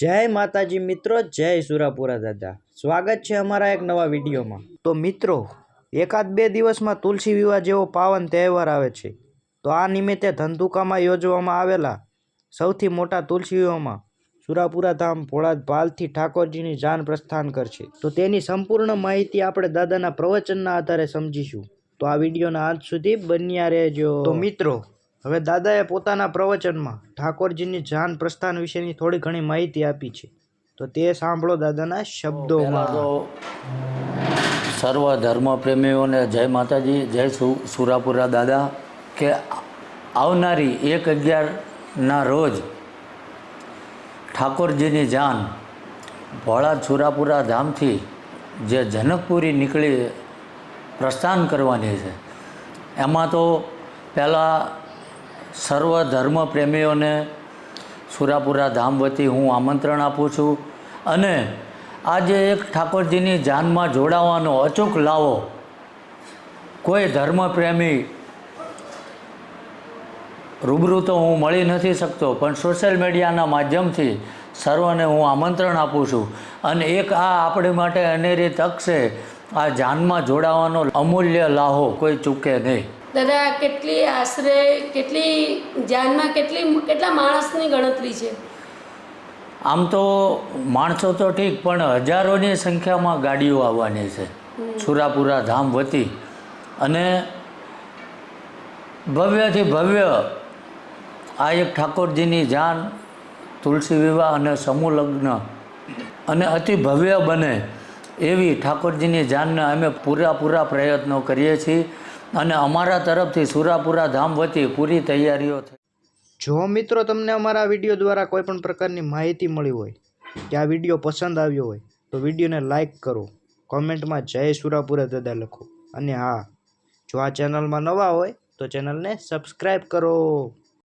જય માતાજી મિત્રો, જય સુરાપુરા દાદા। સ્વાગત છે અમારા એક નવા વિડીયોમાં। તો મિત્રો, એકાદ બે દિવસમાં તુલસી વિવાહ જેવો પાવન તહેવાર આવે છે। તો આ નિમિત્તે ધંધુકામાં યોજવામાં આવેલા સૌથી મોટા તુલસી વિવાહમાં સુરાપુરા ધામ ભોળા ભાલથી ઠાકોરજીની જાન પ્રસ્થાન કરશે। તો તેની સંપૂર્ણ માહિતી આપણે દાદાના પ્રવચનના આધારે સમજીશું। તો આ વિડીયોના અંત સુધી બન્યા રહેજો। તો મિત્રો, હવે દાદાએ પોતાના પ્રવચનમાં ઠાકોરજીની જાન પ્રસ્થાન વિશેની થોડી ઘણી માહિતી આપી છે। તો તે સાંભળો દાદાના શબ્દોમાં। તો સર્વ ધર્મ પ્રેમીઓને જય માતાજી, જય સુરાપુરા દાદા। કે આવનારી 1/11ના રોજ ઠાકોરજીની જાન ભોળા સુરાપુરા ધામથી જે જનકપુરી નીકળી પ્રસ્થાન કરવાની છે, એમાં તો પહેલાં સર્વ ધર્મ પ્રેમીઓને સુરાપુરા ધામ વતી હું આમંત્રણ આપું છું। અને આજે એક ઠાકોરજીની જાનમાં જોડાવાનો અચૂક લાવો કોઈ ધર્મપ્રેમી રૂબરૂ તો હું મળી નથી શકતો, પણ સોશિયલ મીડિયાના માધ્યમથી સર્વને હું આમંત્રણ આપું છું। અને એક આ આપણી માટે અનેરી તક છે, આ જાનમાં જોડાવાનો અમૂલ્ય લાહો કોઈ ચૂકે નહીં। દાદા, આશરે કેટલી જાનમાં કેટલા માણસની ગણતરી છે? આમ તો માણસો તો ઠીક, પણ હજારોની સંખ્યામાં ગાડીઓ આવવાની છે સુરાપુરા ધામ વતી। અને ભવ્યથી ભવ્ય આ એક ઠાકોરજીની જાન તુલસી વિવાહ અને સમૂહ લગ્ન અને અતિ ભવ્ય બને એવી ઠાકોરજીની જાનને અમે પૂરા પ્રયત્નો કરીએ છીએ। અને અમારા તરફથી સુરાપુરા ધામ વતી પૂરી તૈયારીઓ થઈ। જો મિત્રો તમને અમારા વિડીયો દ્વારા કોઈ પણ પ્રકારની માહિતી મળી હોય કે આ વિડીયો પસંદ આવ્યો હોય તો વિડીયોને લાઈક કરો, કોમેન્ટમાં જય સુરાપુરા દાદા લખો। અને હા, જો આ ચેનલમાં નવા હોય તો ચેનલને સબસ્ક્રાઈબ કરો।